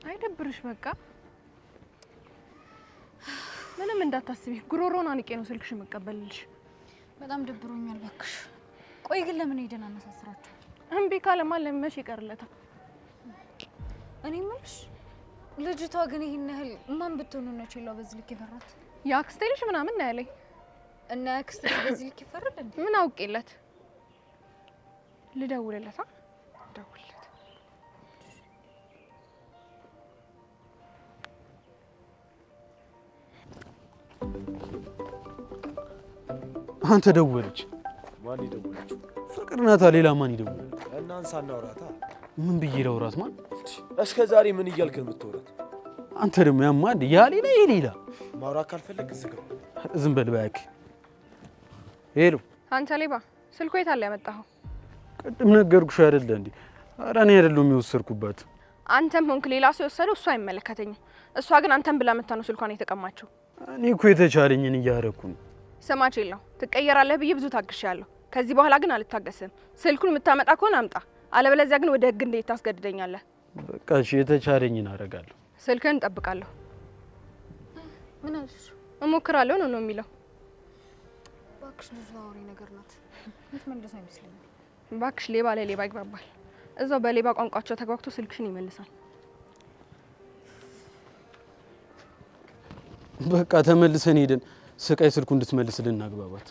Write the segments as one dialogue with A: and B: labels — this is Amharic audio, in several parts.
A: አይደብርሽ በቃ ምንም እንዳታስቢ ጉሮሮን አንቄ ነው ስልክሽ መቀበልልሽ
B: በጣም ደብሮኛል ባክሽ ቆይ ግን ለምን ሄደን አነሳስራችሁ
A: እምቢ ካለማ ለምንሽ ይቀርለታል
B: እኔ ምንሽ ልጅቷ ግን ይሄን ያህል ማን ብትሆኑ ነው ቼላው በዚህ ልክ ይፈራት
A: ያክስቴ ልጅ ምናምን ነው ያለኝ
B: እና ያክስቴ በዚህ ልክ ይፈራል እንዴ
A: ምን አውቄለት ልደውልለታ ደውልለት
C: አንተ ደወለች
D: ማን ይደውልልሽ
C: ፍቅር ናታ ሌላ ማን ይደውላል
D: እናንሳ እናውራታ
C: ምን ብዬ ለውራት ማን
D: እስከ ዛሬ ምን እያልክ የምትወራት
C: አንተ ደግሞ ያማንድ ያ ሌላ የሌላ
D: ማውራት ካልፈለክ ዝጋ
C: ዝም በል ባክ ሄሎ
A: አንተ ሌባ ስልኩ የት አለ ያመጣኸው
C: ቅድም ነገርኩሽ አይደል እንዴ ኧረ እኔ አይደለም የወሰድኩባት
A: አንተም ሆንክ ሌላ ሰው ወሰደው እሱ አይመለከተኝም እሷ ግን አንተም ብላ መታ ነው ስልኳን የተቀማቸው
C: እኔ እኮ የተቻለኝን እያደረኩ ነው
A: ስማች የለው ትቀየራለህ ብዬ ብዙ ታግሻለሁ ከዚህ በኋላ ግን አልታገስም ስልኩን የምታመጣ ከሆነ አምጣ አለበለዚያ ግን ወደ ህግ እንዴት ታስገድደኛለህ
C: በቃ እሺ የተቻለኝን አደርጋለሁ
A: ስልክህን እጠብቃለሁ
B: ምን አልሽ
A: እሞክራለሁ ነው የሚለው
B: ባክሽ ብዙ አውሪ ነገር ናት ምትመልስ አይመስልኝም
A: ባክሽ ሌባ ለሌባ ይግባባል እዛው በሌባ ቋንቋቸው ተግባብቶ ስልክሽን ይመልሳል
C: በቃ ተመልሰን ሄደን ስቃይ ስልኩ እንድትመልስልን እናግባባት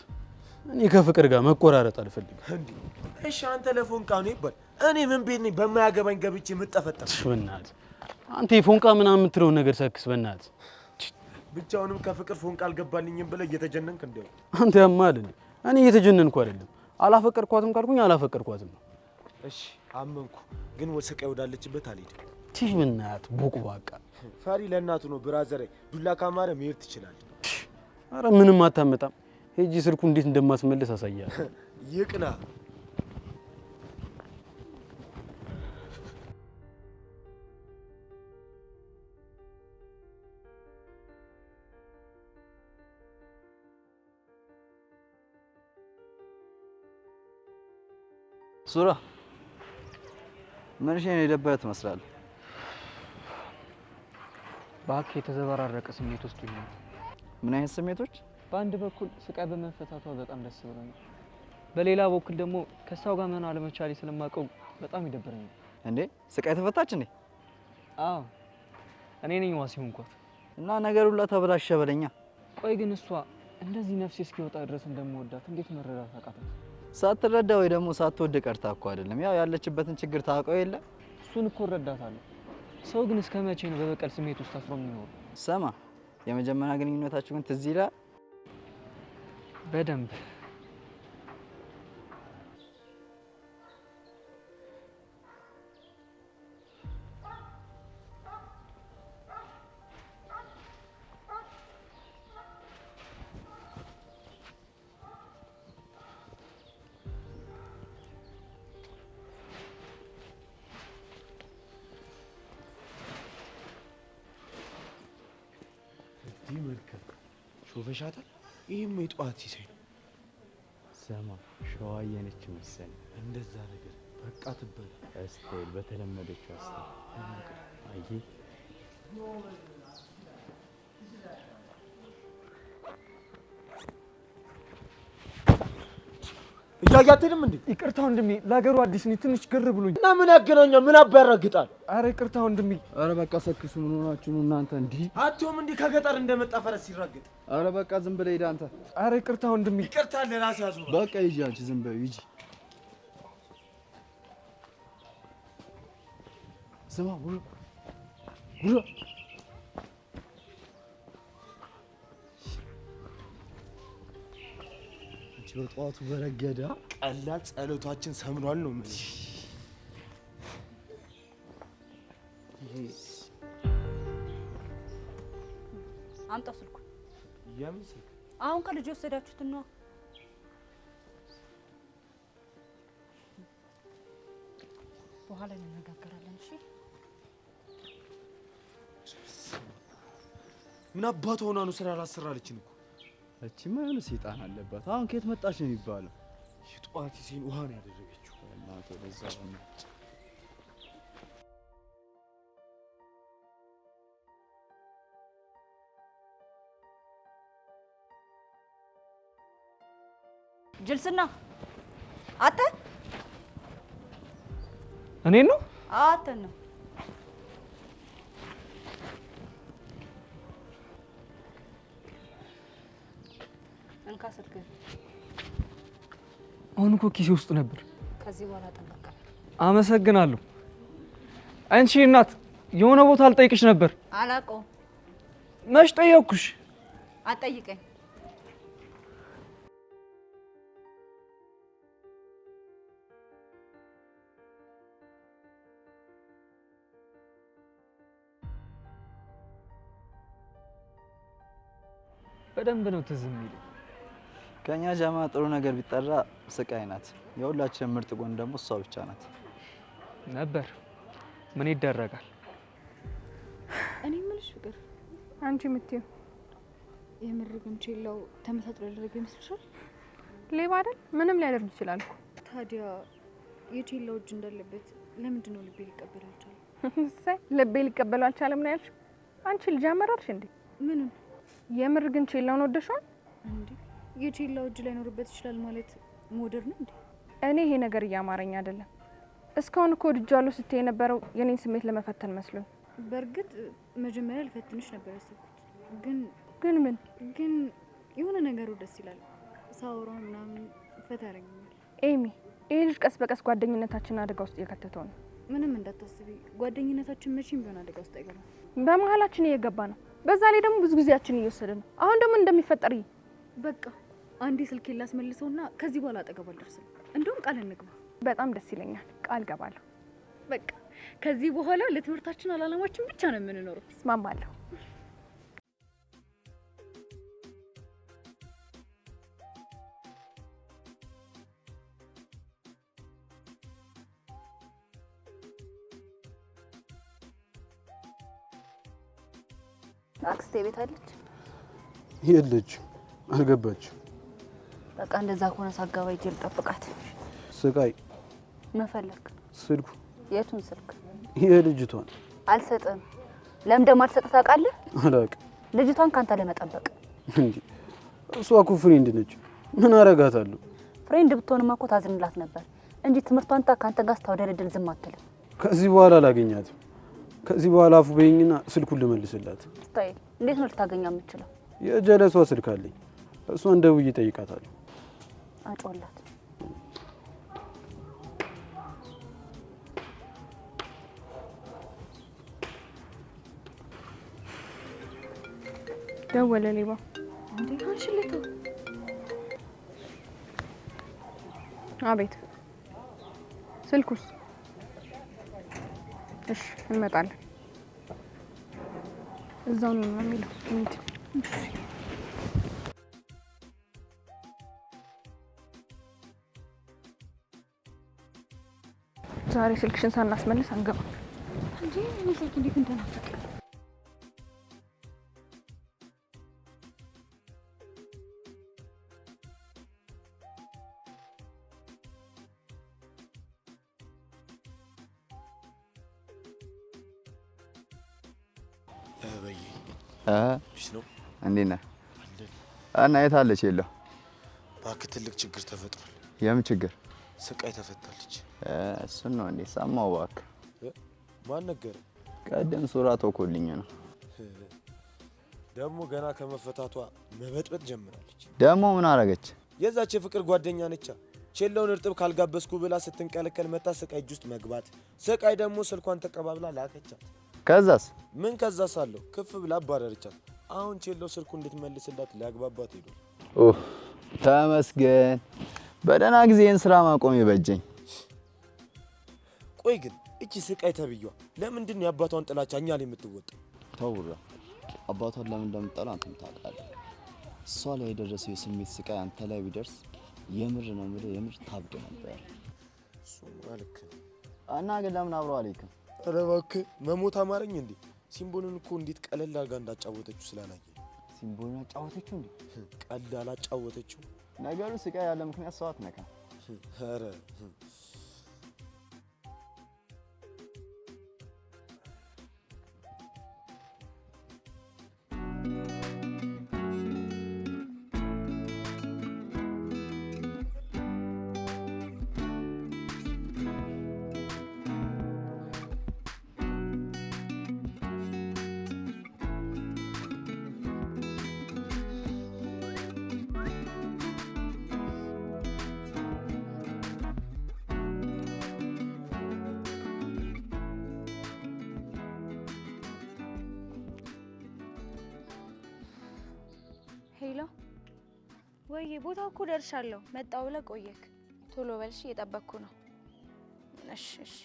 C: እኔ ከፍቅር ጋር መቆራረጥ አልፈልግም
D: እንዴ እሺ አንተ ለፎንቃ ነው ይባል እኔ ምን ቤት ነኝ በማያገባኝ ገብቼ የምጠፈጠፍ
C: በእናትህ አንተ የፎንቃ ምናምን የምትለው ነገር ሰክስ በእናትህ
D: ብቻውንም ከፍቅር ፎንቃ አልገባልኝም ብለህ እየተጀነንክ እንደው
C: አንተ ያማል እኔ እየተጀነንኩ አይደለም አላፈቀርኳትም ካልኩኝ አላፈቀርኳትም
D: እሺ አመንኩ ግን ስቃይ ወዳለችበት አልሄድም
C: ትሽ በእናትህ ቦቅቧቃ
D: ፈሪ ለእናቱ ነው ብራዘር ዱላ ካማረ መሄድ ትችላለህ
C: አረ ምንም አታመጣም ሄጂ ስልኩ እንዴት እንደማስመልስ አሳያለሁ
D: ይቅና
E: ሱራ ምንሽ ነው የደበረ ትመስላለህ
F: ባክ የተዘበራረቀ ስሜት ውስጥ ነው
E: ምን አይነት ስሜቶች
F: በአንድ በኩል ስቃይ በመፈታቷ በጣም ደስ ብሎኛል በሌላ በኩል ደግሞ ከሷው ጋር መሆን አለመቻሌ ስለማቀው በጣም ይደብረኛል
E: እንዴ ስቃይ ተፈታች እንዴ
F: አዎ እኔ ነኝ ዋስ ሆንኳት
E: እና ነገር ሁሉ ተበላሸ በለኛ
F: ቆይ ግን እሷ እንደዚህ ነፍሴ እስኪወጣ ድረስ እንደምወዳት እንዴት መረዳት አቃታት
E: ሳትረዳ ወይ ደግሞ ሳትወድ ቀርታ እኮ አይደለም ያው ያለችበትን ችግር ታውቀው የለ
F: እሱን እኮ እረዳታለሁ ሰው ግን እስከ መቼ ነው በበቀል ስሜት ውስጥ አፍሮ የሚኖረው
E: ሰማ የመጀመሪያ ግንኙነታችሁ ግን ትዝ ይላል
F: በደንብ
D: መልካም ሾፈሻታል ይሄም የጧት ሲሳይ
E: ሰማ ሸዋየነች መሰል
D: እንደዛ ነገር በቃ ትበል
E: እስቴል በተለመደችው አስተው አይ
D: እያያተንም እንዴ
F: ይቅርታ ወንድሜ ለሀገሩ አዲስ ነኝ ትንሽ ግር ብሎኝ
D: እና ምን ያገናኛል ምን አባራግጣል
F: አረ ይቅርታ ወንድሜ
E: አረ በቃ ሰክሱ ምን ሆናችሁ ነው እናንተ እንዴ
D: አቶም እንዴ ከገጠር እንደመጣ ፈረስ ሲራገጥ
E: አረ በቃ ዝም ብለህ ሂድ አንተ
F: አረ ይቅርታ ወንድሜ
D: ይቅርታ ለራስ ያዙ
E: በቃ ሂጂ አንቺ ዝም በይ ሂጂ ስማ ሁሉ
D: በጧቱ በረገዳ ቀላል ጸሎታችን ሰምኗል ነው ምን
B: አምጣው ስልኩ
D: የምን ስልክ
B: አሁን ከልጅ ወሰዳችሁት ነው በኋላ እንነጋገራለን እሺ
D: ምን አባቱ ሆና ነው ስራ አላሰራለችን እኮ
E: እቺ ማን ሰይጣን አለባት አሁን ከየት መጣሽ ነው የሚባለው
D: የጧት ሲን ውሃ ነው ያደረገችው
E: እናቴ ለዛ ነው
G: ጅልስና አተ
F: እኔ ነው
G: አተ ነው እንካ ስልክ
F: አሁን እኮ ኪሴ ውስጥ ነበር።
G: ከዚህ በኋላ ጠንቀቅ።
F: አመሰግናለሁ። አንቺ እናት የሆነ ቦታ አልጠይቅሽ ነበር።
G: አላውቀውም።
F: መች ጠየቅኩሽ?
G: አትጠይቀኝ።
F: በደንብ ነው ትዝ የሚለው።
E: ከኛ ጃማ ጥሩ ነገር ቢጠራ ስቃይ ናት። የሁላችን ምርጥ ጎን ደግሞ እሷ ብቻ ናት
F: ነበር። ምን ይደረጋል?
B: እኔ የምልሽ ፍቅር፣
A: አንቺ የምትይው
B: የምር ግን ቼላው ተመሳጥሮ ያደረገው ይመስልሻል?
A: ሌባ አይደል? ምንም ሊያደርግ ይችላል እኮ።
B: ታዲያ የቼላው እጅ እንዳለበት ለምንድን ነው ልቤ ሊቀበል አልቻለም?
A: እሰይ ልቤ ሊቀበለው አልቻለም ነው ያልሽው? አንቺ ልጅ አመራርሽ እንዴ?
B: ምንም
A: የምር ግን ቼላውን ወደሽዋል
B: እንዴ? የቼላው እጅ ላይኖርበት ይችላል ማለት ሞደርን ነው እንዴ?
A: እኔ ይሄ ነገር እያማረኝ አይደለም። እስካሁን እኮ ወድጃለሁ ስትይ የነበረው የኔን ስሜት ለመፈተን መስሎኝ።
B: በእርግጥ መጀመሪያ ልፈትንሽ ነበር ያሰብኩት፣
A: ግን ምን
B: ግን የሆነ ነገሩ ደስ ይላል። ሳውራው ምናምን ፈታ ያደርገኛል።
A: ኤሚ፣ ይሄ ልጅ ቀስ በቀስ ጓደኝነታችንን አደጋ ውስጥ እየከተተው ነው።
B: ምንም እንዳታስቢ፣ ጓደኝነታችን መቼም ቢሆን አደጋ ውስጥ አይገባም።
A: በመሀላችን እየገባ ነው። በዛ ላይ ደግሞ ብዙ ጊዜያችን እየወሰደ ነው። አሁን ደግሞ እንደሚፈጠር
B: በቃ አንዴ ስልኬን ላስመልሰውና ከዚህ በኋላ አጠገብ አልደርስም። እንደውም ቃል እንግባ።
A: በጣም ደስ ይለኛል። ቃል ገባለሁ።
B: በቃ ከዚህ በኋላ ለትምህርታችን አላማችን ብቻ ነው የምንኖረው።
A: እስማማለሁ።
G: አክስቴ ቤት አለች?
C: የለችም፣ አልገባችም።
G: በቃ እንደዛ ከሆነ ሳጋባ ይዤ ልጠብቃት።
C: ስቃይ
G: መፈለግ
C: ስልኩ
G: የቱን ስልክ?
C: የልጅቷን
G: አልሰጥም። ለምን እንደማልሰጥ ታውቃለህ?
C: አላውቅም።
G: ልጅቷን ካንተ ለመጠበቅ
C: እንዴ። እሷ እኮ ፍሬንድ ነች። ምን አረጋታለሁ?
G: ፍሬንድ ብትሆንማ እኮ ታዝንላት ነበር እንጂ ትምህርቷን ካንተ ጋር ስታወደለድል ዝም አትልም።
C: ከዚህ በኋላ አላገኛትም። ከዚህ በኋላ አፉ በይኝና ስልኩን ልመልስላት።
G: ስታይል እንዴት ነው ልታገኛ የምችለው?
C: የጀለሷ ስልክ አለኝ። እሷን ደውዬ እጠይቃታለሁ።
G: አጮላት።
A: ደወለ ሌባ።
B: እንዴ አንሽልቱ።
A: አቤት። ስልኩስ? እሺ እንመጣለን። እዛው ነው የሚለው። ዛሬ ስልክሽን ሳናስመልስ አንገባም።
B: እንዴ ስልክ እንዴት እንደናፈቀ
E: እንዴት ነህ? እና የት አለች? የለው
D: እባክህ፣ ትልቅ ችግር ተፈጥሯል።
E: የምን ችግር?
D: ስቃይ ተፈታለች።
E: እሱን ነው እንዴ? ሰማሁ እባክህ።
D: ማን ነገረ?
E: ቀደም ሱራ ተኮልኝ ነው።
D: ደግሞ ገና ከመፈታቷ መበጥበጥ ጀምራለች።
E: ደግሞ ምን አረገች?
D: የዛች የፍቅር ጓደኛ ነቻ። ቼላውን እርጥብ ካልጋበዝኩ ብላ ስትንቀለቀል መታ ስቃይ እጅ ውስጥ መግባት። ስቃይ ደግሞ ስልኳን ተቀባብላ ላከቻት።
E: ከዛስ?
D: ምን ከዛስ አለው? ክፍ ብላ አባረረቻት። አሁን ቼላው ስልኩ እንድትመልስላት ሊያግባባት ሄዷል።
E: ኦህ ተመስገን። በደህና ጊዜን ስራ ማቆም ይበጀኝ።
D: ቆይ ግን እቺ ስቃይ ተብዬዋ ለምንድን ነው የአባቷን ጥላቻ እኛ ላይ የምትወጣው?
E: ተውራ አባቷን ለምን እንደምጠላ አንተም ታውቃለህ። እሷ ላይ የደረሰው የስሜት ስቃይ አንተ ላይ ቢደርስ የምር ነው የምልህ፣ የምር ታብድ ነበር።
D: እሱ ማለት
E: እና ግን ለምን አብረው አልሄድክም?
D: ኧረ እባክህ መሞት አማረኝ እንዴ። ሲምቦልን እኮ እንዴት ቀለል አድርጋ እንዳጫወተችው ስላላየ።
E: ሲምቦልን አጫወተችው እንዴ?
D: ቀልድ አላጫወተችው።
E: ነገሩ ስቃይ ያለ ምክንያት ሰው አትነካ።
D: ኧረ
B: ሄሎ ወይ ቦታው እኮ ደርሻለሁ። መጣው ብለህ ቆየክ። ቶሎ በልሽ፣ እየጠበቅኩ ነው። እሺ እሺ።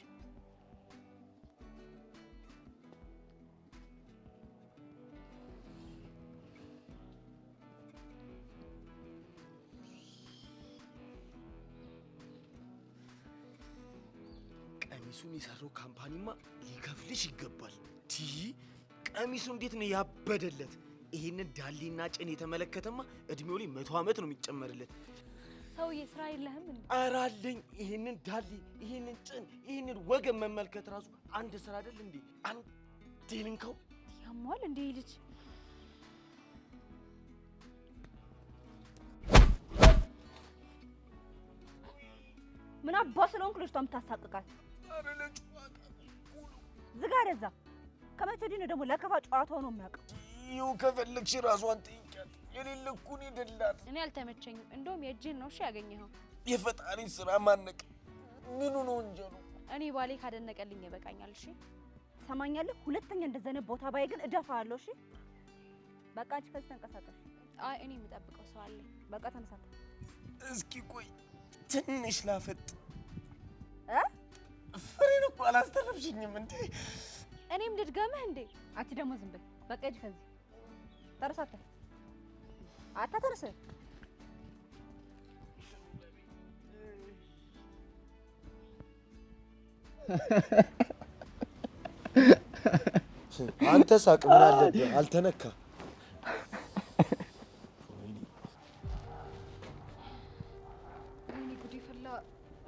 D: ቀሚሱን የሰራው ካምፓኒማ ሊከፍልሽ ይገባል። ቀሚሱ እንዴት ነው ያበደለት! ይሄንን ዳሌና ጭን የተመለከተማ እድሜው ላይ 100 ዓመት ነው የሚጨመርለት።
B: ሰውዬ ስራ የለህም እንዴ?
D: ኧረ አለኝ። ይሄንን ዳሌ፣ ይሄንን ጭን፣ ይሄንን ወገን መመልከት ራሱ አንድ ስራ አይደል እንዴ? አንዴ ልንካው።
B: ያሟል እንዴ ልጅ?
G: ምን አባ ስለሆንክ ልጅቷ የምታሳቅቃት?
D: ኧረ ለጨዋታ
G: ዝጋ ደዛ። ከመቼ ወዲህ ነው ደግሞ ለከፋ ጨዋታው ነው የሚያውቀው?
D: ይኸው ከፈለግሽ ራሷን ጠይቂያት። የሌለ እኮ ነው የደላት።
B: እኔ አልተመቸኝም። እንደውም የእጅን ነው እሺ ያገኘኸው።
D: የፈጣሪ ስራ ማነቅ ምኑ ነው ወንጀሉ?
B: እኔ ባሌ ካደነቀልኝ ይበቃኛል። እሺ
G: ሰማኛለህ? ሁለተኛ እንደዛ አይነት ቦታ ባይ ግን እደፋለሁ። እሺ በቃ አንቺ ከዚህ ተንቀሳቀሽ።
B: አይ እኔ የምጠብቀው ሰው አለኝ።
G: በቃ ተነሳተ።
D: እስኪ ቆይ ትንሽ ላፈጥ። ፍሬን እኮ አላስተረፍሽኝም እንዴ?
B: እኔም ልድገምህ እንዴ?
G: አንቺ ደግሞ ዝም በይ። በቃ ሂጂ ከዚህ ተነሳተ። ተነስ።
D: አንተ ሳቅ ምን አለብህ? አልተነካ።
B: ወይኔ ጉዴ ፈላ።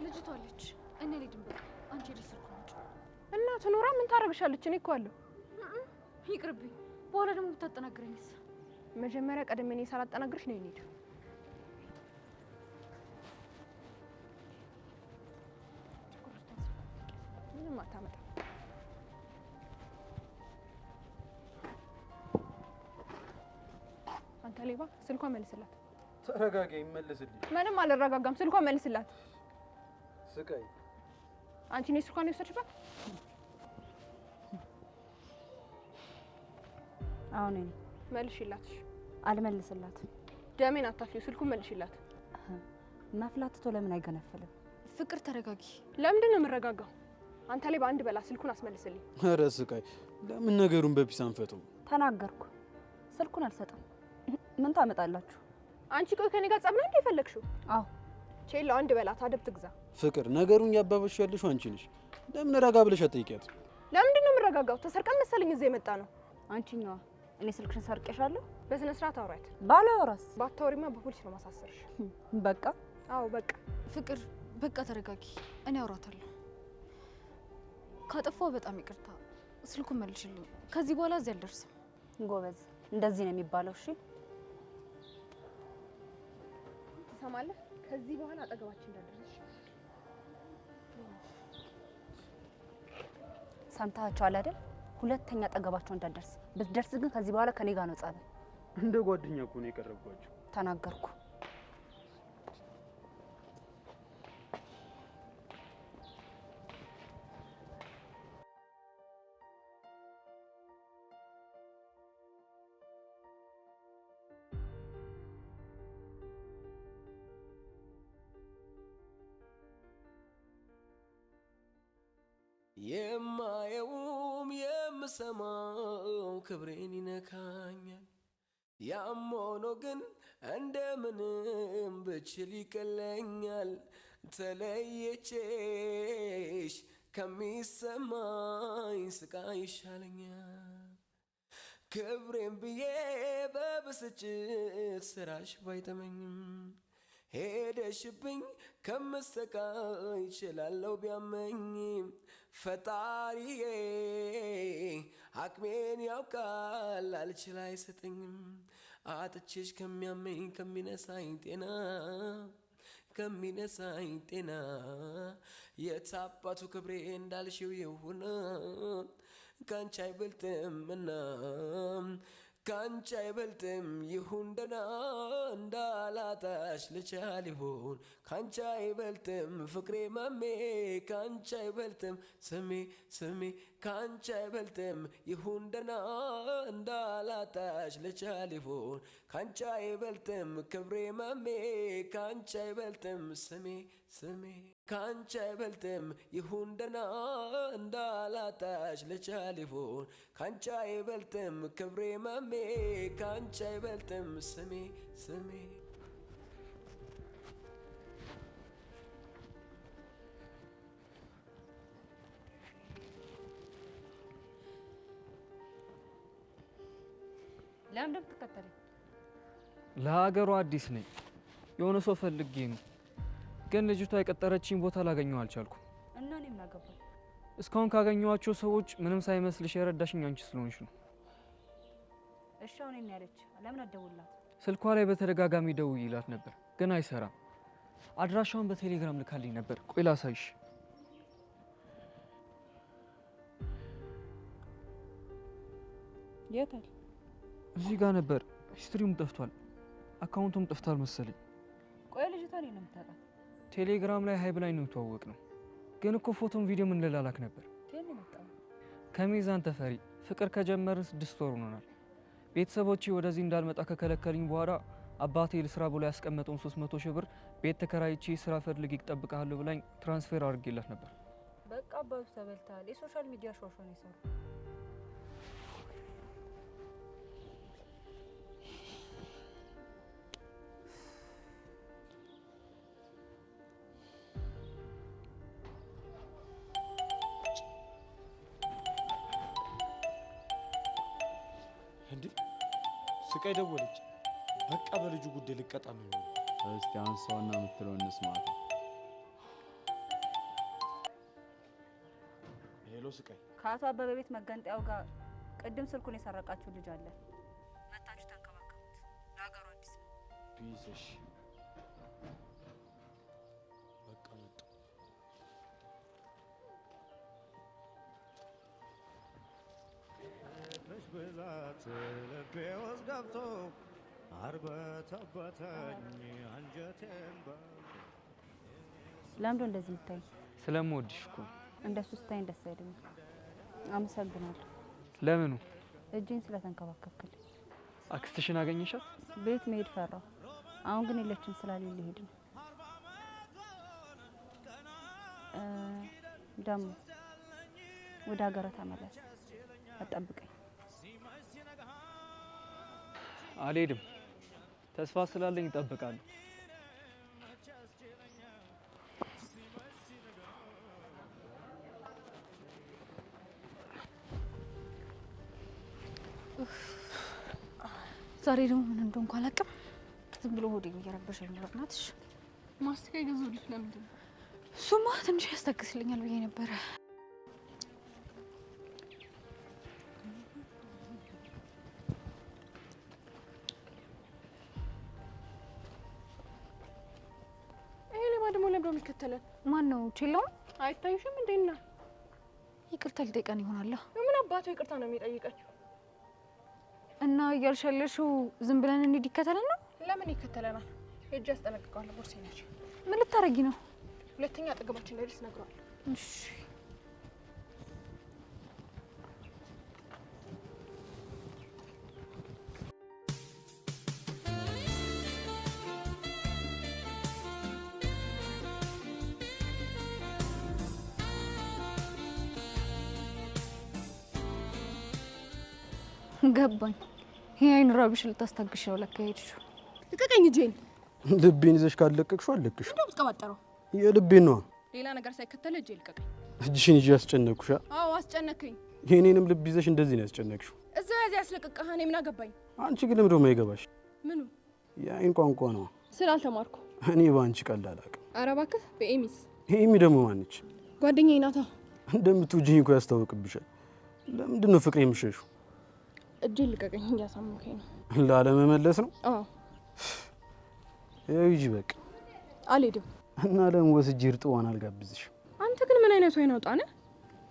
B: ልጅቷ አለች። እኔ ልድም በቃ አንቺ ልስልኩ አንቺ
A: እና ትኖራ ምን ታረግሻለች? እኔ እኮ አለሁ።
B: ይቅርብኝ። በኋላ ደግሞ ብታጠናግረኝስ?
A: መጀመሪያ ቀድሜ እኔ ሳላጠናግርሽ ነው እንሂድ። ምንም አታመጣም። አንተ ሌባ፣ ስልኳን መልስላት።
C: ተረጋጋ፣ ይመለስልኝ።
A: ምንም አልረጋጋም። ስልኳን መልስላት።
C: ስቃይ
A: አንቺ ነሽ ስልኳን የወሰድሽባት?
G: አሁን እኔ
A: መልሽላት።
G: አልመልስላትም።
A: ደሜን አታፍዪው። ስልኩን መልሽላት።
G: መፍላት ትቶ ለምን አይገነፍልም?
B: ፍቅር ተረጋጊ።
A: ለምንድን ነው የምረጋጋው? አንተ ላይ በአንድ በላ ስልኩን አስመልስልኝ።
C: ኧረ ስቃይ፣ ለምን ነገሩን በፒስ አንፈተው?
G: ተናገርኩ። ስልኩን አልሰጥም። ምን ታመጣላችሁ?
A: አንቺ ቆይ ከኔ ጋር ጸብ ነው እንዴ የፈለግሽው?
G: አዎ
A: ቼሎ አንድ በላት፣ አደብ ትግዛ።
C: ፍቅር፣ ነገሩን ያባበሽ ያለሽው አንቺ ነሽ። ለምን ረጋ ብለሽ አትጠይቂያት?
A: ለምንድን ነው የምረጋጋው? ተሰርቀን መሰለኝ እዚህ የመጣ ነው።
G: አንቺኛዋ እኔ ስልክሽን ሰርቄሻለሁ?
A: በስነ ስርዓት አውራት።
G: ባላወራስ?
A: ባታወሪማ በፖሊስ ነው ማሳሰርሽ።
G: በቃ
A: አዎ በቃ።
B: ፍቅር በቃ ተረጋጊ። እኔ አውራታለሁ። ካጠፋው በጣም ይቅርታ። ስልኩን መልሽልኝ። ከዚህ በኋላ እዚህ አልደርስም።
G: ጎበዝ፣ እንደዚህ ነው የሚባለው። እሺ
A: ትሰማለህ? ከዚህ በኋላ አጠገባችን እንዳደረስሽ
G: ሰምታችኋል አይደል? ሁለተኛ አጠገባቸው እንዳደርስ። ብትደርስ ግን ከዚህ በኋላ ከኔ ጋር ነው ጸብ።
C: እንደ ጓደኛ እኮ ነው የቀረብኳቸው።
G: ተናገርኩ።
H: የማየውም የምሰማው ክብሬን ይነካኛል። ያም ሆኖ ግን እንደምንም ብችል ይቀለኛል። ተለየቼሽ ከሚሰማኝ ስቃይ ይሻለኛል። ክብሬን ብዬ በብስጭት ስራሽ ባይተመኝም ሄደሽብኝ ከምሰቃይ ይችላለው ቢያመኝም ፈጣሪዬ አቅሜን ያውቃል አልችል አይሰጠኝም። አጥቼሽ ከሚያመኝ ከሚነሳኝ ጤና የታባቱ ክብሬ እንዳልሽው ይሁን ካንቺ አይበልጥምና ካንቺ አይበልጥም ይሁን ደና እንዳላጣሽ ልቻል ይሁን ካንቺ አይበልጥም ፍቅሬ ማሜ ካንቺ አይበልጥም ስሜ ካንቺ አይበልጥም ይሁን ደና እንዳላጣሽ ልቻል ይሆን ካንቺ አይበልጥም ክብሬ መሜ ካንቺ አይበልጥም ስሜ ስሜ ካንቺ አይበልጥም ይሁን ደና እንዳላጣሽ ልቻል ይሆን ካንቺ አይበልጥም ክብሬ መሜ ካንቺ አይበልጥም ስሜ ስሜ
G: ለምን እንደምትከተለኝ?
F: ለሀገሩ አዲስ ነኝ። የሆነ ሰው ፈልጌ ነው፣ ግን ልጅቷ የቀጠረችኝ ቦታ ላገኘው አልቻልኩም።
G: እና እኔ ምን አገባኝ?
F: እስካሁን ካገኘኋቸው ሰዎች ምንም ሳይመስልሽ የረዳሽኝ አንቺ ስለሆንሽ ነው።
G: እሺ አሁን እኔ ያለች ለምን አትደውልላት?
F: ስልኳ ላይ በተደጋጋሚ ደውዬላት ነበር፣ ግን አይሰራም። አድራሻውን በቴሌግራም ልካልኝ ነበር። ቆይ ላሳይሽ።
G: የት አለ?
F: እዚህ ጋር ነበር። ሂስትሪውም ጠፍቷል፣ አካውንቱም ጠፍቷል መሰለኝ።
G: ቆይ ልጅቷ እኔን ነው የምታውቃት?
F: ቴሌግራም ላይ ሀይ ብላኝ ነው የተዋወቅ ነው፣ ግን እኮ ፎቶም ቪዲዮ ምን ልላላክ ነበር።
G: ከኔ መጣው
F: ከሚዛን ተፈሪ ፍቅር ከጀመርን 6 ወር ሆኖናል። ቤተሰቦቼ ወደዚህ እንዳልመጣ ከከለከሉኝ በኋላ አባቴ ለስራ ብሎ ያስቀመጠውን 300 ሺህ ብር ቤት ተከራይቼ ስራ ፈልጌ እጠብቅሃለሁ ብላኝ ትራንስፌር አድርጌላት ነበር።
G: በቃ አባቱ ተበልተሃል። የሶሻል ሚዲያ ሾሾ ነው የሰራው።
D: እንዴ ስቃይ ደወለች። በቃ በልጁ ጉዳይ ልቀጣ ነው።
E: እስቲ አንሷና የምትለው እንስማት።
D: ሄሎ ስቃይ፣
G: ከአቶ አበበ ቤት መገንጠያው ጋር ቅድም ስልኩን የሰረቃችሁ ልጅ አለ። መታችሁ ተንከባከቡት። ለሀገሩ አዲስ ነው።
D: ፒስ። እሺ በቃ መጣ።
I: ብዛት ልቤ ውስጥ ገብቶ አርበተበተኝ አንጀቴን
G: ለምንድን እንደዚህ የምታይ?
F: ስለምወድሽ እኮ።
G: እንደሱ ስታይኝ ደስ አይለኝም። አመሰግናለሁ።
F: ለምኑ?
G: እጅን ስለተንከባከብክልኝ።
F: አክስትሽን አገኘሻት?
G: ቤት መሄድ ፈራሁ። አሁን ግን የለችም ስላሌለ ልሄድ ነው። ደግሞ ወደ ሀገረ ተመለስ፣ አጠብቀኝ።
F: አልሄድም። ተስፋ ስላለኝ እጠብቃለሁ።
B: ዛሬ ደግሞ ምን እንደሆንኩ አላውቅም። ዝም ብሎ ሆዴን እየረበሸኝ ነው። በእናትሽ
A: ማስቲካ የገዛሁልሽ ለምንድን ነው?
B: እሱማ ትንሽ ያስታግስልኛል ብዬ ነበረ።
A: ይሄ ሌባ ደግሞ ለምንድን ነው የሚከተለን?
B: ማን ነው? ቼላው
A: አይታይሽም? እንዴና
B: ይቅርታ ሊጠይቀን ይሆናል።
A: ምን አባቱ ይቅርታ ነው የሚጠይቀችው?
B: እና እያልሻለሽው ዝም ብለን እንሂድ ይከተለን ነው?
A: ለምን ይከተለናል? ሄጄ አስጠነቅቀዋለሁ። ቦርሳዬን ያዥ።
B: ምን ልታረጊ ነው?
A: ሁለተኛ አጠገባችን እንዳይደርስ እነግረዋለሁ።
B: እሺ። ገባኝ። ይሄ አይኑ ራብሽ ልታስታግሽው ለካ ሄድሽው።
A: ልቀቀኝ እጄን።
C: ልቤን ይዘሽ ካልለቀቅሽው አልለቅሽም።
A: እንደው ብትቀባጠረው
C: የልቤን ነው።
A: ሌላ ነገር ሳይከተል እጄ ልቀቀኝ።
C: እጅሽን ይዤ ያስጨነቅኩሽ?
A: አዎ አስጨነከኝ።
C: የኔንም ልብ ይዘሽ እንደዚህ ነው ያስጨነቅሽው።
A: እዛው ያዝ ያስለቅቀህ። እኔ ምን አገባኝ?
C: አንቺ ግን ለምንድን ነው የማይገባሽ?
A: ምኑ?
C: የአይን ቋንቋ ነው።
A: ስላልተማርኩ።
C: እኔ በአንቺ ቀልድ አላውቅም።
A: ኧረ እባክህ። በኤሚስ።
C: ኤሚ ደግሞ ማነች?
A: ጓደኛዬ ናታ።
C: እንደምትውጂኝ እኮ ያስታውቅብሻል። ለምንድን ነው ፍቅሬ የምትሸሺው?
A: እጄን ልቀቀኝ። እያሳመመኝ ነው።
C: ላለመመለስ ነው?
A: አዎ።
C: ያው ሂጂ በቃ።
A: አልሄድም።
C: እና ለምን ወስጄ እርጥዋን አልጋብዝሽም?
A: አንተ ግን ምን አይነቱ አይን አውጣ ነህ?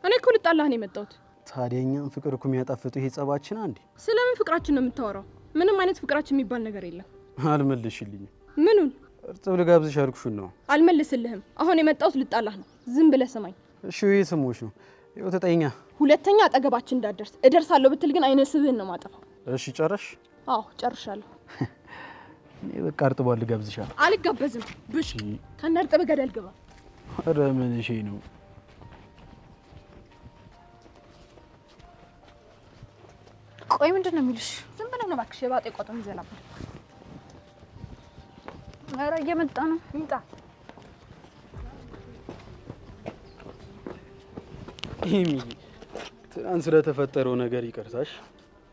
A: እኔ እኮ ልጣላህ ነው የመጣሁት።
C: ታዲያ እኛም ፍቅር እኮ የሚያጣፍጠው ይሄ ጸባችን አንዴ።
A: ስለምን ፍቅራችን ነው የምታወራው? ምንም አይነት ፍቅራችን የሚባል ነገር የለም።
C: አልመለስሽልኝም።
A: ምኑን?
C: እርጥብ ልጋብዝሽ አልኩሽን ነው።
A: አልመልስልህም። አሁን የመጣሁት ልጣላህ ነው። ዝም ብለህ ስማኝ
C: እሺ። የሰሞች ነው ይኸው ተጠይኛ።
A: ሁለተኛ አጠገባችን እንዳትደርስ። እደርሳለሁ ብትል ግን አይነ ስብህን ነው ማጠፋው።
C: እሺ ጨረሽ?
A: አዎ ጨርሻለሁ።
C: እኔ በቃ እርጥቧል ልጋብዝሻለሁ።
A: አልጋበዝም። ብሽ ከነርጥብ ገደል ግባ።
C: ኧረ ምን እሺ ነው?
B: ቆይ ምንድን ነው የሚልሽ?
A: ዝም ብለህ ነው እባክሽ የባጤ ቆጡን ይዘላል።
B: ኧረ እየመጣ ነው።
A: ይምጣ።
C: ኤሚ ትናንት ስለተፈጠረው ነገር ይቅርታሽ።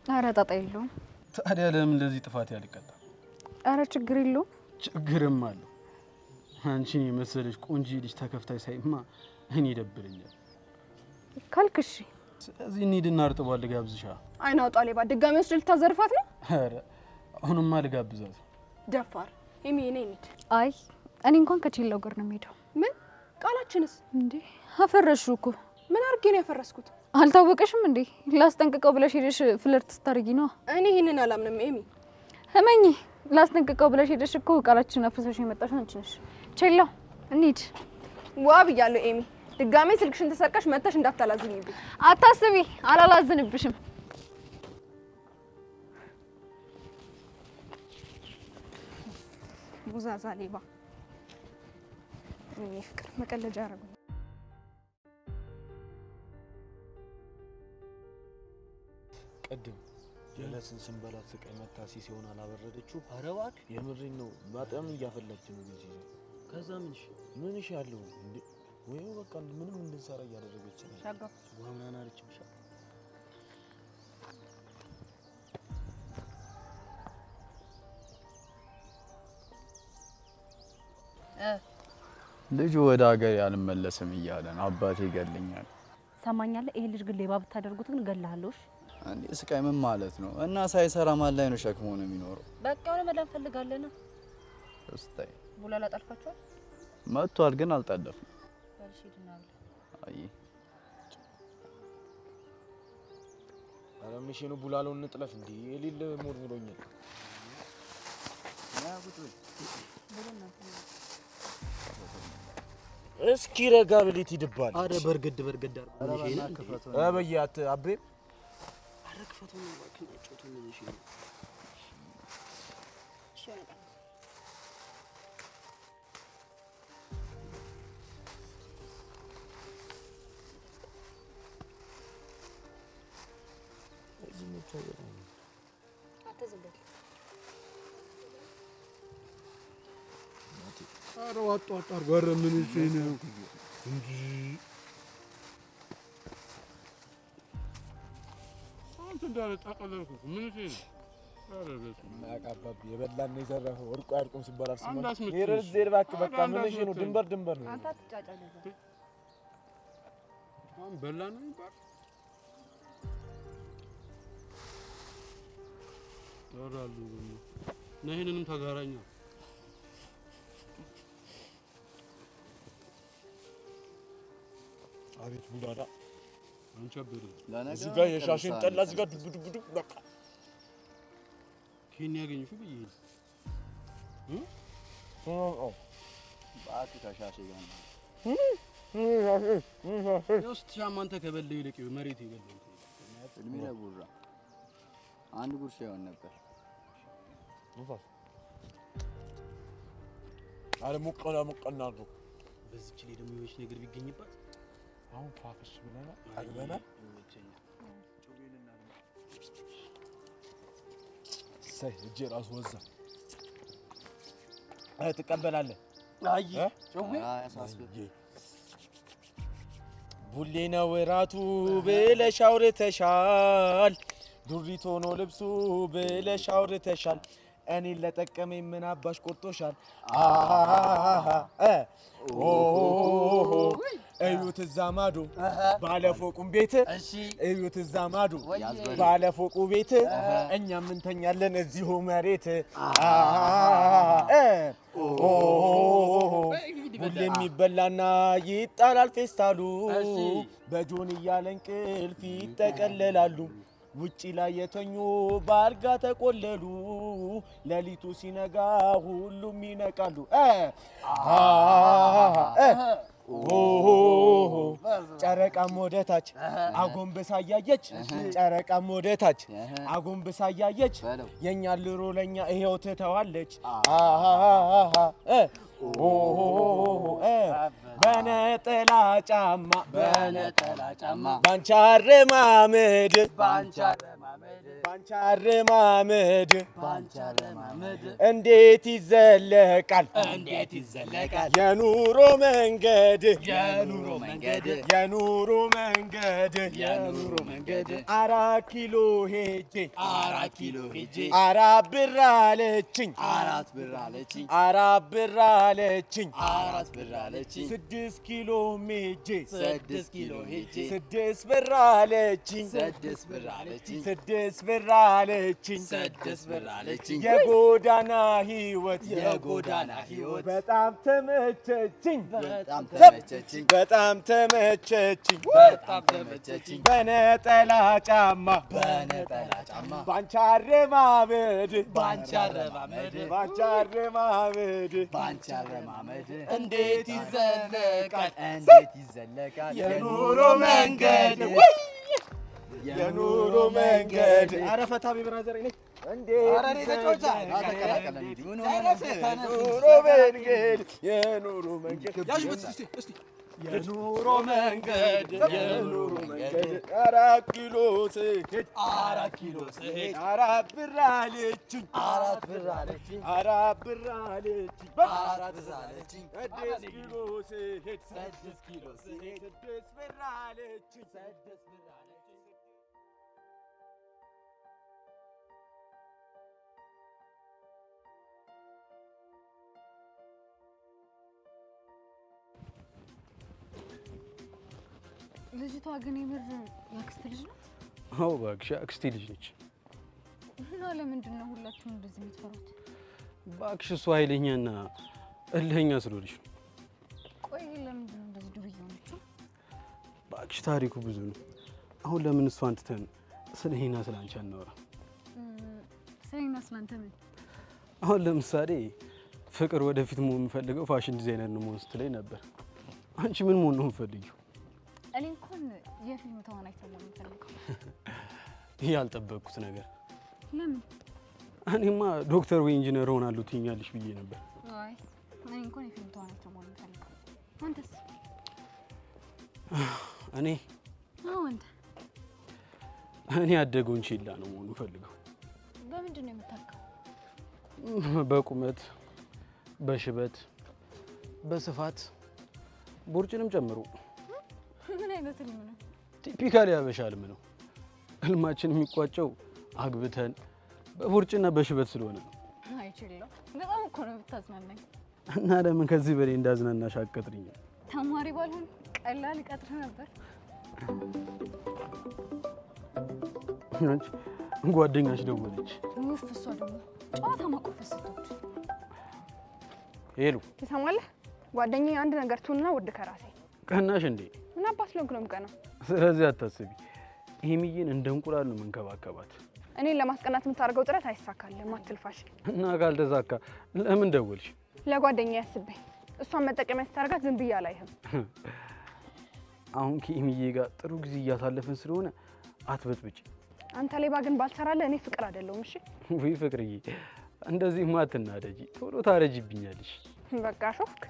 B: ኧረ ጣጣ የለውም።
C: ታዲያ ለምን እንደዚህ ጥፋት ያልቀጣ?
B: ኧረ ችግር የለውም።
C: ችግርም አለው። አንቺን የመሰለሽ ቆንጆ ልጅ ተከፍታይ ሳይማ እኔ ይደብረኛል።
B: ካልክሽ
C: ስለዚህ እንሂድና እርጥቧል ልጋብዝሻ።
A: አይን አውጣ ሌባ። ድጋሚ ወስድ ልታዘርፋት ነው?
C: ኧረ አሁንማ ልጋብዛት።
A: ደፋር ኤሚ እኔ እንሂድ።
B: አይ እኔ እንኳን ከቼላው ጋር ነው የምሄደው።
A: ምን ቃላችንስ?
B: እንዴ አፈረሹ እኮ።
A: ምን አድርጌ ነው ያፈረስኩት?
B: አልታወቀሽም እንዴ? ላስጠንቅቀው ብለሽ ሄደሽ ፍለርት ስታርጊ ነው።
A: እኔ ይሄንን አላምንም ኤሚ።
B: እመኚ፣ ላስጠንቅቀው ብለሽ ሄደሽ እኮ ቃላችን አፍርሰሽ የመጣሽ አንቺ ነሽ። ቼላው እንሂድ።
A: ዋ ብያለሁ ኤሚ። ድጋሜ ስልክሽን ተሰርቀሽ መተሽ እንዳታላዝኝብኝ።
B: አታስቢ፣ አላላዝንብሽም።
A: ሙዛዛ ሌባ። እኔ ፍቅር መቀለጃ ያደረጉኝ።
D: ቅድም ጀለስን ስንበላት ስቃይ መታሲ ሲሆን አላበረደችው። ኧረ እባክህ የምሬን ነው። በጣም እያፈላች ነው ልጅ። ከዛ ምንሽ ያለው እንዴ ወይ በቃ ምንም እንድንሰራ እያደረገች ነው።
A: ሻጋ
D: ዋምናና አለች ብቻ።
E: ልጁ ወደ ሀገር ያልመለስም እያለን አባቴ ይገልኛል።
G: ሰማኛለህ? ይሄ ልጅ ግን ሌባ ብታደርጉት ግን እገልሃለሁ።
E: እንዴ ስቃይ ምን ማለት ነው? እና ሳይሰራ ማን ላይ ነው ሸክሞ ነው የሚኖረው?
G: በቃ ወለ መዳን ፈልጋለና
E: እስታይ
G: ቡላላ ጠልፋቸው
E: መጥቷል፣ ግን አልጠለፍም።
G: ወልሽ ይድናል።
E: አይ
D: አረምሽ ነው ቡላለው እንጥለፍ እንዴ የሌለ ሞድ ብሎኛል። እስኪ ረጋ ብሊት ይድባል።
C: አረ በርግድ አርጉኝ።
D: አበያት አቤ
C: አረክፈቱ ነው ባክኝ ጮቱ ምን እሺ ነው? አረ ዋጣ አርጎ አረ ምን እሺ ነው እንጂ አንተ እንዳለ ታቀለልኩ ምን እሺ ነው? አረ በስመ አብ
D: አቃባብ የበላን ነው የዘረፈው። ወርቁ አይርቁም ሲባል አርሰማ ሄረዝ ዜር ባክ በቃ ምን እሺ ነው? ድንበር ነው።
G: አንተ አትጫጫ ለዛ
C: አሁን በላ ነው ይባል ተራሉ ነው ነህንንም ተጋራኛ
D: አቤት ቡላዳ
C: አንቺ አበደ
D: እዚህ ጋር የሻሽን ጠላ እዚህ ጋር ዱብ በቃ
C: ኬን ያገኝሽ ብዬ
E: ባክ ከሻሽ ጋር ነው
C: ዮስት ሻማንተ ከበለ ይልቅ መሬት ይበላል።
E: እድሜ ለቡራ አንድ ጉርሻ ይሆን ነበር።
D: አረ ሙቀና ነው።
C: በዚች ላይ ደግሞ የሆነች ነገር ቢገኝባት
D: አሁን ፋፍሽ ብለና አልበና ሳይ እጄ ራሱ ወዛ ትቀበላለህ?
C: አይ ጮዌ
E: አያሳስብ
D: ቡሌ ነው ራቱ ብለሽ አውርተሻል። ዱሪቶ ነው ልብሱ ብለሽ አውርተሻል። እኔን ለጠቀመኝ ምን አባሽ ቆርጦሻል? እዩት እዛ ማዶ ባለፎቁም ቤት እዩት እዛ ማዶ ባለፎቁ ቤት እኛም እንተኛለን እዚሁ መሬት። ሁሌ የሚበላና ይጣላል ፌስታሉ በጆንያ ለእንቅልፍ ይጠቀለላሉ። ውጪ ላይ የተኙ በአልጋ ተቆለሉ። ሌሊቱ ሲነጋ ሁሉም ይነቃሉ። ጨረቃም ወደታች አጎንብሳ እያየች ጨረቃም ወደታች አጎንብሳ እያየች የኛ ልሮ ለኛ ይሄው ትተዋለች በነጠላ ጫማ ባንቺ አረማመድ እንዴት ይዘለቃል የኑሮ መንገድ 4 ኪሎ ሄጄ 4 ብር አለችኝ 6 ኪሎ ሜጄ 6 ብር አለችኝ 6 ብር አለችኝ የጎዳና ህይወት በጣም ተመቸችኝ በነጠላ ጫማ ባንቺ አረማመድ እንዴት ይዘለቃል የኑሮ መንገድ ኧረ ፈታ ብራዘር ነኝ እንዴ የኑሮ መንገድ 4 ኪሎ ስሄድ 4 ብር አለችኝ 6 ኪሎ ስሄድ 6 ብር አለችኝ
G: ልጅቷ ግን የምር ያክስት ልጅ ናት?
C: አዎ እባክሽ አክስቴ ልጅ ነች።
G: እና ለምንድን ነው ሁላችሁም እንደዚህ የምትፈሩት?
C: እባክሽ እሷ ኃይለኛና እልኸኛ ስለሆነች ነው።
G: ቆይ ለምንድን ነው እንደዚህ ዱርዬ ሆነችው?
C: እባክሽ ታሪኩ ብዙ ነው። አሁን ለምን እሷን ትተን ስለ እኔና ስለ አንቺ አናወራ?
G: ስለኔና ስላንተ ምን?
C: አሁን ለምሳሌ ፍቅር ወደፊት መሆን የምፈልገው ፋሽን ዲዛይነር ነው መሆን ስትለኝ ነበር። አንቺ ምን መሆን ነው የምትፈልጊው?
G: እኔ እንኳን የፊልም ተዋናይ ነው የምፈልገው።
C: ይሄ ያልጠበቅኩት ነገር።
G: ለምን?
C: እኔማ ዶክተር ወይ ኢንጂነር ሆናለሁ ትይኛለሽ ብዬ ነበር።
G: አይ እኔ እንኳን የፊልም ተዋናይ ነው የምፈልገው። አንተስ?
C: እኔ
G: አንተ?
C: እኔ ያደገውን ቺላ ነው መሆን የምፈልገው።
G: በምንድን ነው የምታውቀው?
C: በቁመት፣ በሽበት፣ በስፋት ቦርጭንም ጨምሮ።
G: ምን አይነት ህልም ነው?
C: ቲፒካል ያበሻ ህልም ነው። ህልማችን የሚቋጨው አግብተን በቦርጭና በሽበት ስለሆነ ነው።
G: አይችልም። በጣም እኮ ነው የምታዝናናኝ።
C: እና ለምን ከዚህ በላይ እንዳዝናናሽ አትቀጥሪኝም?
G: ተማሪ ባልሆን ቀላል ቀጥረ ነበር።
C: አንቺ ጓደኛሽ ደወለች።
G: ውፍ እሷ ደግሞ ጨዋታ ማቆፈስ ስትወድ።
C: ሄሉ
A: ትሰማለህ? ጓደኛዬ አንድ ነገር ትሁንና ውድ ከራሴ
C: ቀናሽ እንዴ?
A: ምን አባስ ለንክ ነው የምቀናው?
C: ስለዚህ አታስቢ። ሄሚዬን እንደ እንቁላል ነው መንከባከባት።
A: እኔን ለማስቀናት የምታደርገው ጥረት አይሳካልም። አትልፋሽ።
C: እና ካልተሳካ ለምን ደወልሽ?
A: ለጓደኛዬ አስበኝ። እሷን መጠቀሚያ ስታደርጋት ዝም ብዬ አላይህም።
C: አሁን ከሄሚዬ ጋር ጥሩ ጊዜ እያሳለፍን ስለሆነ አትበጥብጭ።
A: አንተ ሌባ ግን ባልሰራለህ እኔ ፍቅር አይደለሁም። እሺ
C: ወይ ፍቅርዬ፣ እንደዚህማ አትናደጂ፣ ቶሎ ታረጂብኛለሽ።
A: በቃ ሾፍክ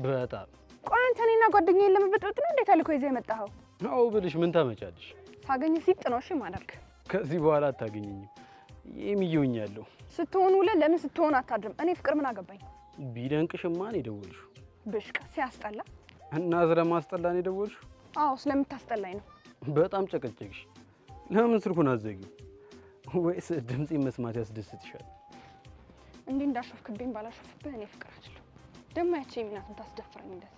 C: በጣም።
A: ቆይ አንተ እኔና ጓደኛዬን ለመበጥበጥ ነው እንዴት አልኮ ይዘህ የመጣኸው?
C: አዎ ብልሽ ምን ታመጫለሽ?
A: ሳገኝ ሲጥ ነው። እሺ ማደርግ
C: ከዚህ በኋላ አታገኘኝም። የሚየውኛለሁ
A: ስትሆን ውለህ ለምን ስትሆን አታድርም? እኔ ፍቅር ምን አገባኝ?
C: ቢደንቅሽማ ነው የደወልሽው።
A: ብሽቅ ሲያስጠላ።
C: እና ስለማስጠላ ነው የደወልሽው?
A: አዎ ስለምታስጠላኝ ነው።
C: በጣም ጨቀጨቅሽ። ለምን ስልኩን አዘጊው? ወይስ ድምጼን መስማት ያስደስትሻል?
A: እንዴ እንዳሾፍክብኝ ባላሾፍብህ እኔ ፍቅር አይደለም። ደግሞ ያቺ የሚናትን ታስደፍረኝ እንደዚህ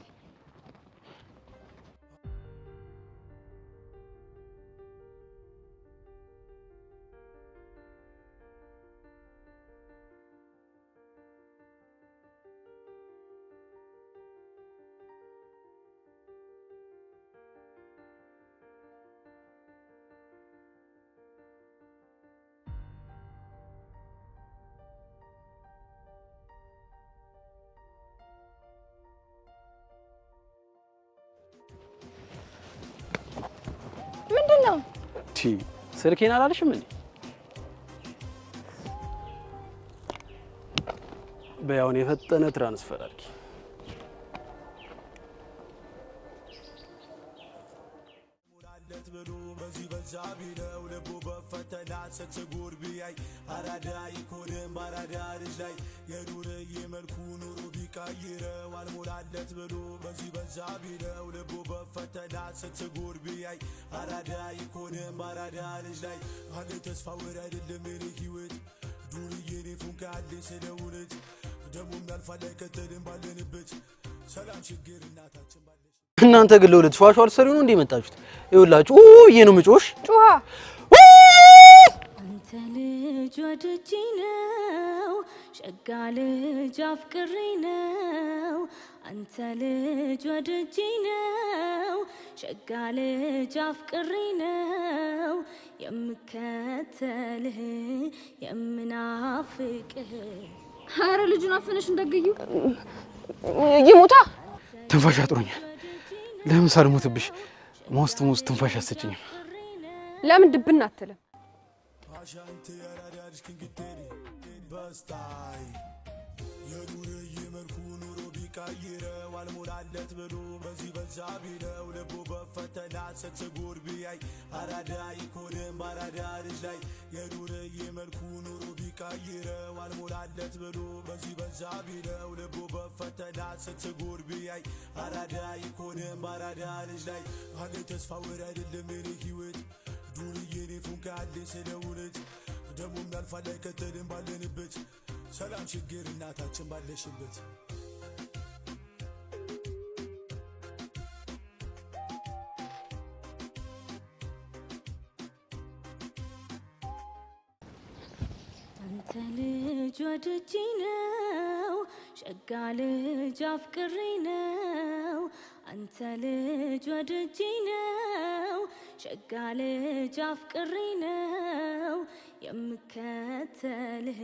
C: ስልኬን አላልሽም እንዴ? በያውን የፈጠነ ትራንስፈር አድርጊ።
I: አራዳ ይኮንም ባራዳ ልጅ ላይ የዱርዬ መልኩ ኑሮ ቢቀይረው አልሞላለት ብሎ በዚህ በዛ ቢለው ልቡ በፈተና ስትጉር ቢያይ አራዳ ይኮንም ባራዳ ልጅ ላይ አለ ተስፋ ወር አይደለም የኔ ህይወት ዱርዬ እኔ ፉንካ ያለኝ ስለ እውነት ደሞም ያልፋል አይከተልም ባለንበት ሰላም ችግር እናታችን ባለሽ
C: እናንተ ግን ለሁለት ሸዋሸዋ አልሰሪው ነው እንዴ መጣችሁት? ይኸውላችሁ ነው ምጮሽ
A: ጩሃ
B: አንተ ልጅ ወድጄ ነው ሸጋ ልጅ አፍቅሬ ነው አንተ ልጅ ወድጄ ነው ሸጋ ልጅ አፍቅሬ ነው የምከተልህ የምናፍቅህ
A: ኧረ ልጁን አፈነሽ እንደገዩ ይሞታ
C: ትንፋሽ አጥሮኛል። ለምን ሳልሞትብሽ ሞት ትንፋሽ አሰጭኝ።
A: ለምን ድብና አትልም?
I: አሻንቴ ያራዳሽ ክንግቴሪ በስታይ የዱርዬ መልኩ ኑሮ ቢቀይረው አልሞላለት ብሎ በዚህ በዛ ቢለው ልቡ በፈተና ስትጉር ቢያይ አራዳ ይኮንም ባራዳ ልጅ ላይ የዱርዬ መልኩ ኑሮ ቢቀይረው አልሞላለት ብሎ በዚህ በዛ ቢለው ልቡ በፈተና ስትጉር ቢያይ አራዳ ይኮንም ባራዳ ልጅ ላይ አለ ተስፋ ወር አይደለም የኔ ህይወት ዱርዬ እኔ ፉንካ ያለኝ ስለ እውነት ደሞም ያልፋል አይከተልም ባለንበት ሰላም ችግር እናታችን ባለሽበት
B: አንተ ልጅ ወድጄ ነው ሸጋ ልጅ አፍቅሬ ነው አንተ ልጅ ወድጄ ነው ሸጋ ልጅ አፍቅሬ ነው የምከተልህ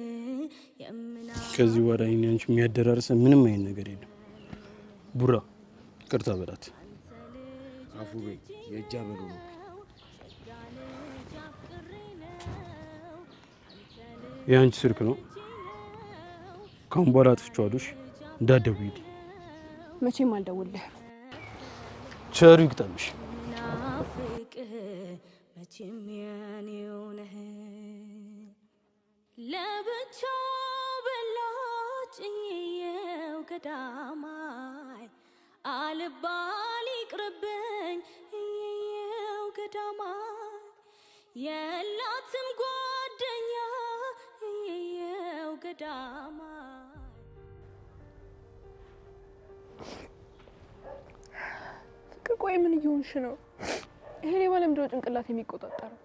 B: የምና
C: ከዚህ በኋላ እኔ አንቺ የሚያደራርስ ምንም አይነት ነገር የለም። ቡራ ይቅርታ በላት።
D: አፉ በይ የእጃ በሉ ነው።
C: የአንቺ ስልክ ነው። ካሁን በኋላ አጥፍቼዋለሁ። እንዳትደውይልኝ።
A: መቼም አልደውልልህም።
C: ቸሩ ይግጠምሽ።
B: ናፍቅህ መቼም የኔው ነህ ለብቻ በላጭ የው ገዳማይ አልባል ይቅርብኝ የው ገዳማይ የላትም ጓደኛ የው ገዳማይ
A: ቆይ ምን እየሆንሽ ነው? ይሄ ሌባ ለምንድን ነው ጭንቅላት የሚቆጣጠረው?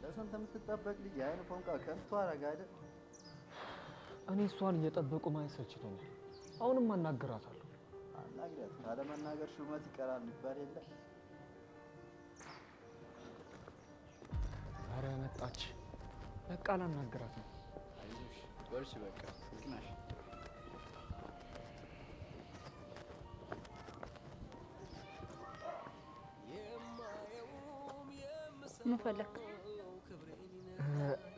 E: ለስንት የምትጠበቅ ልጅ አይን ፎንቃ ከንቱ አረጋ አይደል?
F: እኔ እሷን እየጠበቁ ማየት ሰልችቶኛል። አሁንም አናግራታለሁ።
E: አናግራት ካለመናገር ሹመት ይቀራል ይባል የለ?
F: ኧረ መጣች። በቃ ላናግራት ነው።
E: አይዞሽ በርቺ በቃ ስልክናሽ
G: ምን ፈለክ?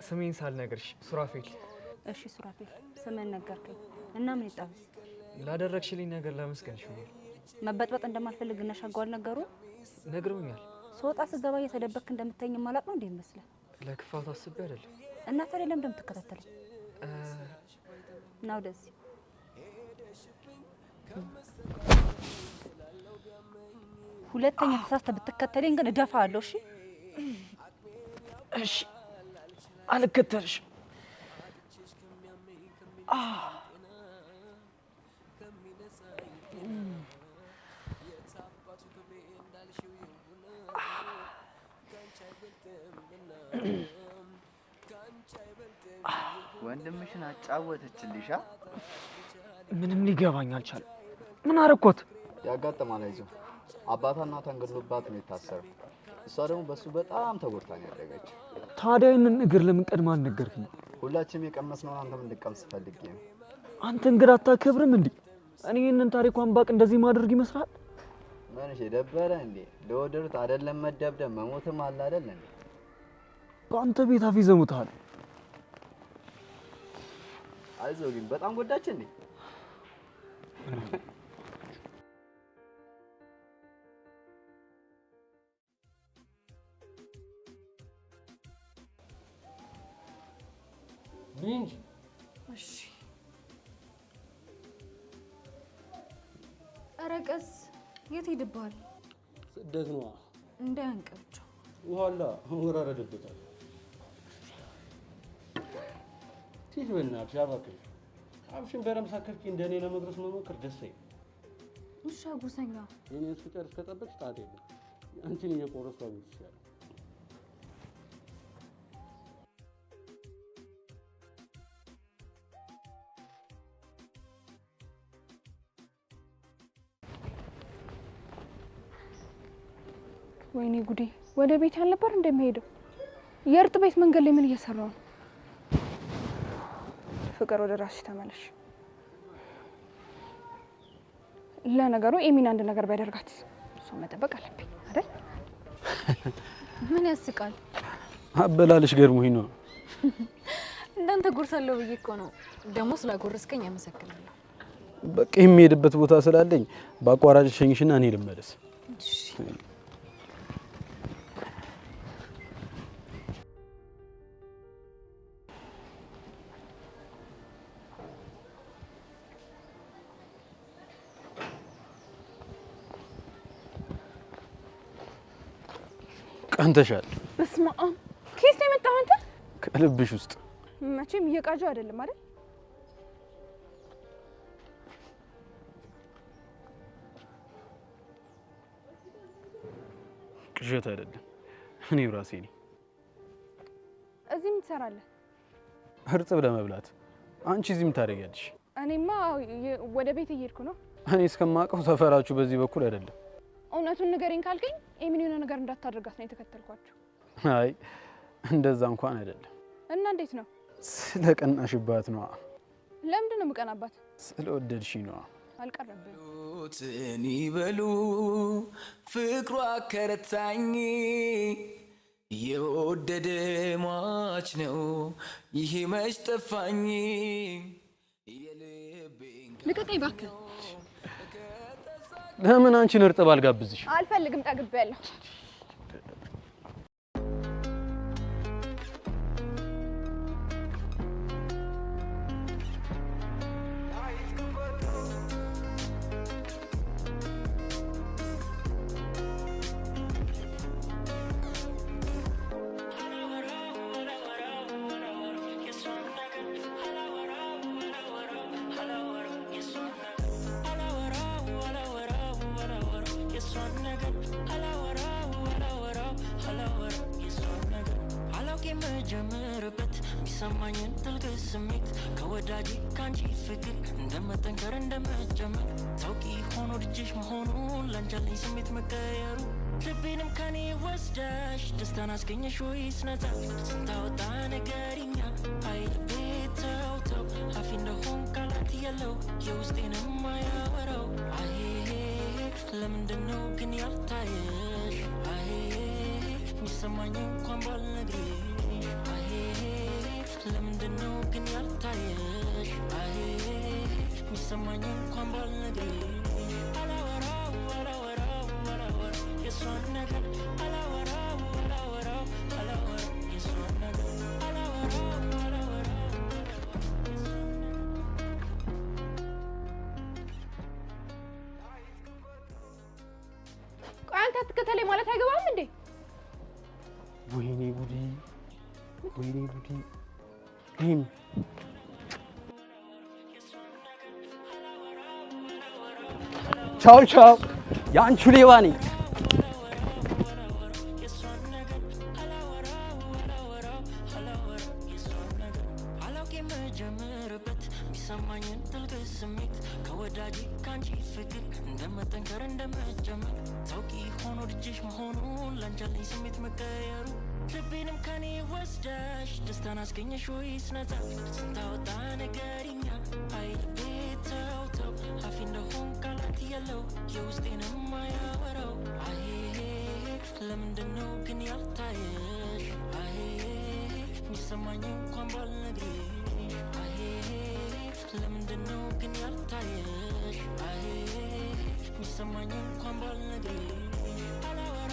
F: ስሜን ሳልነግርሽ ሱራፌል።
G: እሺ ሱራፌል፣ ስምን ነገርከኝ እና ምን ይጣብስ?
F: ላደረግሽልኝ ነገር ላመስገንሽ ነው።
G: መበጥበጥ እንደማልፈልግ እና ሻጓል ነገሩ
F: ነግሮኛል።
G: ስወጣ ስገባ እየተደበክ እንደምተኝ ማላቅ ነው እንዴ ይመስላል?
F: ለክፋት አስቤ አይደለም።
G: እና ታዲያ ለምን እንደምትከታተለኝ? ና ወደዚህ። ሁለተኛ ተሳስተ ብትከተለኝ ግን እደፋለሁ። እሺ
F: እሺ፣ አልከተልሽም።
E: ወንድምሽን አጫወተችልሻ?
F: ምንም ሊገባኝ አልቻለም። ምን አረኮት?
E: ያጋጥማል። አይዞህ አባቷ እናቷን ገድሎባት ነው የታሰረው። እሷ ደግሞ በሱ በጣም ተጎድታ ነው ያደረገች።
F: ታዲያ ይህንን ነገር ለምን ቀድማ አልነገርክኝ?
E: ሁላችንም የቀመስነውን አንተም እንድትቀምስ ፈልጌ ነው።
F: አንተ እንግዳ አታከብርም እንዴ? እኔ ይህንን ታሪኳን ባቅ እንደዚህ ማድረግ ይመስላል?
E: ምንሽ ደበረ እንዴ? ለወደዱት አይደለም መደብደብ መሞትም አለ አይደል እንዴ?
F: በአንተ ቤት አፍ ይዘሙታል።
E: አይዞህ ግን በጣም ጎዳች እንዴ?
C: ቢንጅ
B: እሺ ኧረ ቀስ የት ሄድብሃል?
C: ስደት ነዋ።
B: እንዳያንቀብቸው
C: ውሃላ ወራረደበታል። ትይት በእናትሽ አባክሽ አብሽን በረም ሳከፍኪ እንደኔ ለመድረስ መሞከር ደስ አይልም።
B: እሺ አጉርሰኛ።
C: የኔ እስክጨርስ ከጠበቅሽ ጣጣ የለም። አንቺን እየቆረስኩ አግኝቼሻለሁ።
A: ወይኔ ጉዴ! ወደ ቤት ያልነበር እንደሚሄደው የእርጥ ቤት መንገድ ላይ ምን እየሰራው ነው? ፍቅር ወደ ራስሽ ተመለሽ። ለነገሩ ኤሚን አንድ ነገር ቢያደርጋት እሷ መጠበቅ አለብኝ አይደል?
B: ምን ያስቃል?
C: አበላልሽ ገርሞኝ ነው።
B: እንዳንተ ጎርሳለሁ ብዬ እኮ ነው። ደግሞ ስላጎረስከኝ አመሰግናለሁ።
C: በቃ የሚሄድበት ቦታ ስላለኝ በአቋራጭ ሸኝሽና እኔ ልመለስ። ቀንተሻል።
A: በስመ አብ! ከየት ነው የመጣው አንተ?
C: ከልብሽ ውስጥ።
A: መቼም እየቃዠው አይደለም አይደል?
C: ቅዠት አይደለም፣ እኔው ራሴ ነኝ።
A: እዚህ ምን ትሰራለህ?
C: እርጥብ ለመብላት። አንቺ እዚህ ምን ታደርጊያለሽ?
A: እኔማ ወደ ቤት እየሄድኩ ነው።
C: እኔ እስከማውቀው ሰፈራችሁ በዚህ በኩል አይደለም።
A: እውነቱን ንገረኝ ካልከኝ ኤሚን የሆነ ነገር እንዳታደርጋት ነው የተከተልኳቸው።
C: አይ እንደዛ እንኳን አይደለም።
A: እና እንዴት ነው?
C: ስለቀናሽባት ነዋ።
A: ለምንድን ነው የምቀናባት?
C: ስለወደድሽኝ ነዋ።
A: አልቀረብም።
H: ትን ይበሉ ፍቅሯ ከረታኝ የወደደ ሟች ነው ይሄ መች ጠፋኝ።
A: ልቀቀኝ እባክህ።
C: ለምን አንቺን እርጥብ አልጋብዝሽ?
A: አልፈልግም፣ ጠግቤያለሁ።
J: ጀምርበት የሚሰማኝን ጥልቅ ስሜት ከወዳጅ ካንቺ ፍቅር እንደመጠንከር እንደመጨመር ታውቂ ሆኖ ልጅሽ መሆኑን ላንቻለኝ ስሜት መቀየሩ ልቤንም ከኔ ወስደሽ ደስታን አስገኘሽ ወይስ ነፃ ስንታወጣ ነገርኛ አይ ልቤ ተው ተው አፊ እንደሆን ቃላት የለው የውስጤንም አያወራው አይ ለምንድነው ግን ያልታየሽ አይ የሚሰማኝ እንኳን ባልነግርሽ ለምንድነው ግን ያልታየሽ አይ የሚሰማኝ እንኳን ባልነግርሽ አላወራው አላወራው አላወራው የሷን ነገር አላወራው አላወራው አላወራው የሷን ነገር አላወራው አላወራው።
A: ቆይ አንተ አትከተለኝ ማለት አይገባም እንዴ?
C: ወይኔ ጉዲ! ወይኔ ጉዲ! ኤሚ ቻው ቻው፣ የአንቺ ሌባ ነኝ።
J: አላውቅ የምጀምርበት የሚሰማኝን ጥልቅ ስሜት ከወዳጅ ካንቺ ፍቅር እንደመጠንከር እንደመጨመር ታውቂ ሆኖ ልጅሽ መሆኑን ላንቻለኝ ስሜት መቀየሩ ልቤንም ከኔ ወስደሽ ደስታን አስገኘሽ ወይስ ነፃ ስንታወጣ ነገርኛ አይ ልቤ ተው ተው አፊ እንደሆን ቃላት የለው የውስጤንም አያወራው አይ ለምንድነው ግን ያልታየሽ አይ ሚሰማኝ እንኳን ባልነግርሽ አይ ለምንድነው ግን ያልታየሽ አይ ሚሰማኝ እንኳን ባልነግርሽ አላወራ